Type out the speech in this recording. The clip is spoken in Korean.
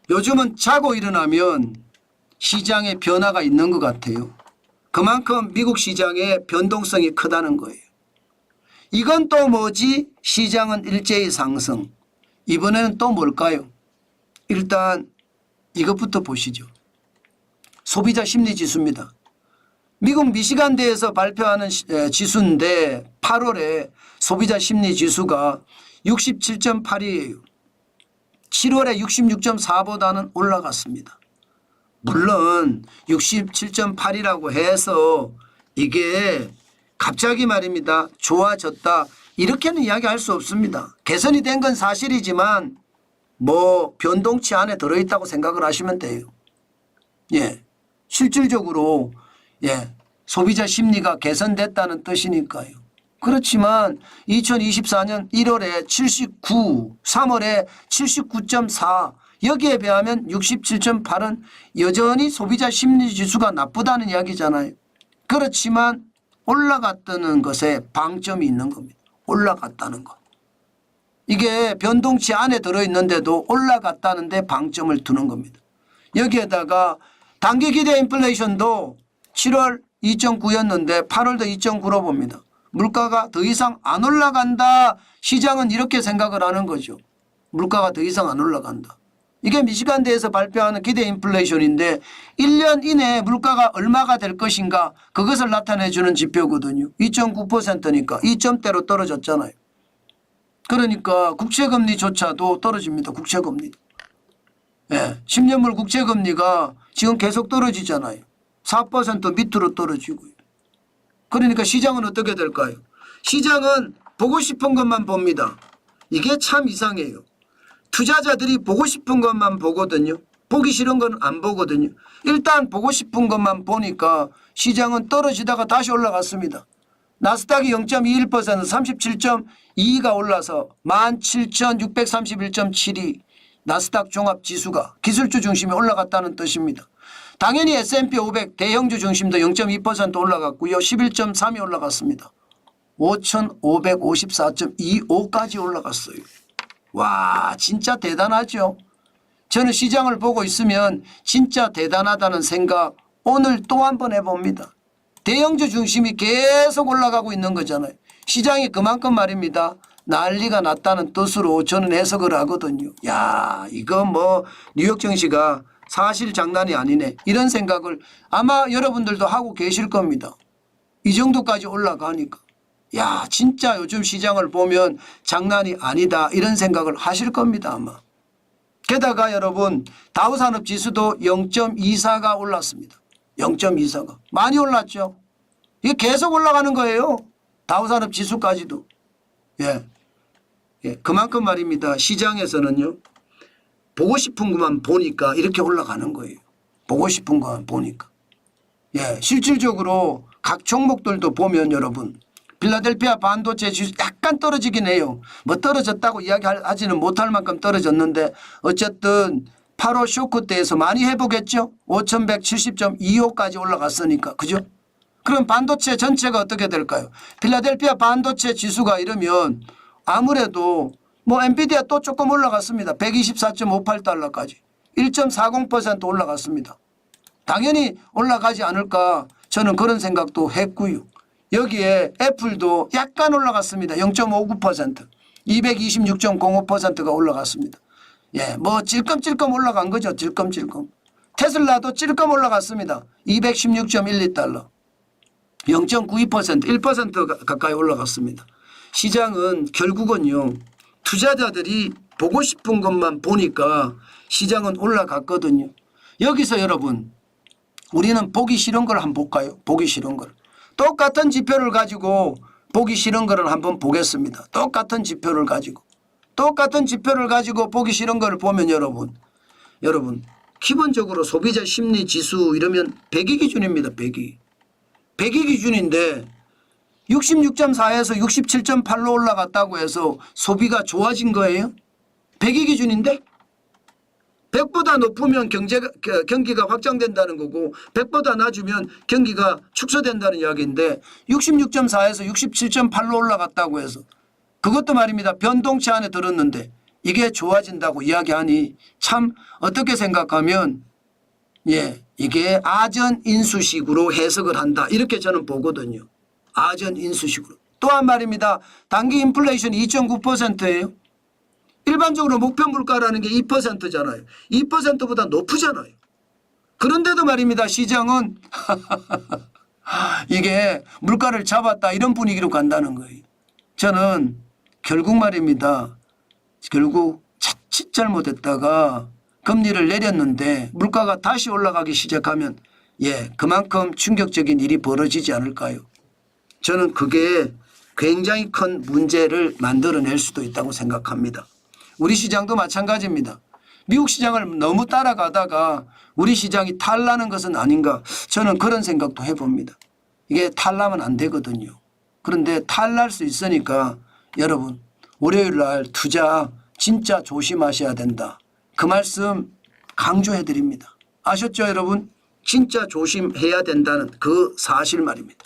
요즘은 자고 일어나면 시장에 변화가 있는 것 같아요. 그만큼 미국 시장의 변동성이 크다는 거예요. 이건 또 뭐지? 시장은 일제히 상승. 이번에는 또 뭘까요? 일단 이것부터 보시죠. 소비자 심리지수입니다. 미국 미시간대에서 발표하는 지수인데 8월에 소비자 심리지수가 67.8이에요. 7월에 66.4보다는 올라갔습니다. 물론 67.8이라고 해서 이게 갑자기 말입니다. 좋아졌다. 이렇게는 이야기할 수 없습니다. 개선이 된 건 사실이지만 뭐 변동치 안에 들어있다고 생각을 하시면 돼요. 예, 실질적으로 소비자 심리가 개선됐다는 뜻이니까요. 그렇지만 2024년 1월에 79, 3월에 79.4 여기에 비하면 67.8은 여전히 소비자 심리 지수가 나쁘다는 이야기잖아요. 그렇지만 올라갔다는 것에 방점이 있는 겁니다. 올라갔다는 것. 이게 변동치 안에 들어있는데도 올라갔다는 데 방점을 두는 겁니다. 여기에다가 단기 기대 인플레이션도 7월 2.9였는데 8월도 2.9로 봅니다. 물가가 더 이상 안 올라간다. 시장은 이렇게 생각을 하는 거죠. 물가가 더 이상 안 올라간다. 이게 미시간대에서 발표하는 기대 인플레이션인데 1년 이내에 물가가 얼마가 될 것인가 그것을 나타내 주는 지표거든요. 2.9%니까 2점대로 떨어졌잖아요. 그러니까 국채금리조차도 떨어집니다. 국채금리. 10년물 국채금리가 지금 계속 떨어지잖아요. 4% 밑으로 떨어지고요. 그러니까 시장은 어떻게 될까요? 시장은 보고 싶은 것만 봅니다. 이게 참 이상해요. 투자자들이 보고 싶은 것만 보거든요. 보기 싫은 건 안 보거든요. 일단 보고 싶은 것만 보니까 시장은 떨어지다가 다시 올라갔습니다. 나스닥이 0.21% 37.22가 올라서 17,631.72 나스닥 종합지수가 기술주 중심에 올라갔다는 뜻입니다. 당연히 S&P 500 대형주 중심도 0.2% 올라갔고요. 11.3이 올라갔습니다. 5,554.25까지 올라갔어요. 와, 진짜 대단하죠. 저는 시장을 보고 있으면 진짜 대단하다는 생각 오늘 또 한 번 해봅니다. 대형주 중심이 계속 올라가고 있는 거잖아요. 시장이 그만큼 말입니다. 난리가 났다는 뜻으로 저는 해석을 하거든요. 야, 이거 뭐 뉴욕 증시가 사실 장난이 아니네. 이런 생각을 아마 여러분들도 하고 계실 겁니다. 이 정도까지 올라가니까. 야, 진짜 요즘 시장을 보면 장난이 아니다. 이런 생각을 하실 겁니다. 아마. 게다가 여러분 다우산업지수도 0.24가 올랐습니다. 0.24가. 많이 올랐죠. 이게 계속 올라가는 거예요. 다우산업지수까지도. 그만큼 말입니다. 시장에서는요. 보고 싶은 것만 보니까 이렇게 올라가는 거예요. 보고 싶은 것만 보니까. 실질적으로 각 종목들도 보면 여러분 필라델피아 반도체 지수 약간 떨어지긴 해요. 뭐 떨어졌다고 이야기하지는 못할 만큼 떨어졌는데 어쨌든 8월 쇼크 때에서 많이 회복했죠. 5170.25까지 올라갔으니까. 그죠? 그럼 반도체 전체가 어떻게 될까요? 필라델피아 반도체 지수가 이러면 아무래도 뭐 엔비디아 또 조금 올라갔습니다. 124.58달러까지 1.40% 올라갔습니다. 당연히 올라가지 않을까 저는 그런 생각도 했고요. 여기에 애플도 약간 올라갔습니다. 0.59% 226.05%가 올라갔습니다. 뭐 찔끔찔끔 올라간 거죠. 찔끔찔끔. 테슬라도 찔끔 올라갔습니다. 216.12달러 0.92% 1% 가까이 올라갔습니다. 시장은 결국은요. 투자자들이 보고 싶은 것만 보니까 시장은 올라갔거든요. 여기서 여러분 우리는 보기 싫은 걸 한번 볼까요? 보기 싫은 걸. 똑같은 지표를 가지고 보기 싫은 거를 한번 보겠습니다. 똑같은 지표를 가지고 보기 싫은 거를 보면 여러분 기본적으로 소비자 심리 지수 이러면 100이 기준입니다. 100이 기준인데 66.4에서 67.8로 올라갔다고 해서 소비가 좋아진 거예요? 100이 기준인데 100보다 높으면 경기가 확장된다는 거고 100보다 낮으면 경기가 축소된다는 이야기인데 66.4에서 67.8로 올라갔다고 해서 그것도 말입니다. 변동치 안에 들었는데 이게 좋아진다고 이야기하니 참 어떻게 생각하면 이게 아전 인수식으로 해석을 한다 이렇게 저는 보거든요. 아전 인수식으로. 또한 말입니다. 단기 인플레이션이 2.9%예요. 일반적으로 목표 물가라는 게 2%잖아요. 2%보다 높으잖아요. 그런데도 말입니다. 시장은 이게 물가를 잡았다 이런 분위기로 간다는 거예요. 저는 결국 말입니다. 결국 자칫 잘못했다가 금리를 내렸는데 물가가 다시 올라가기 시작하면 그만큼 충격적인 일이 벌어지지 않을까요? 저는 그게 굉장히 큰 문제를 만들어낼 수도 있다고 생각합니다. 우리 시장도 마찬가지입니다. 미국 시장을 너무 따라가다가 우리 시장이 탈나는 것은 아닌가 저는 그런 생각도 해봅니다. 이게 탈나면 안 되거든요. 그런데 탈날 수 있으니까 여러분 월요일 날 투자 진짜 조심하셔야 된다. 그 말씀 강조해 드립니다. 아셨죠 여러분? 진짜 조심해야 된다는 그 사실 말입니다.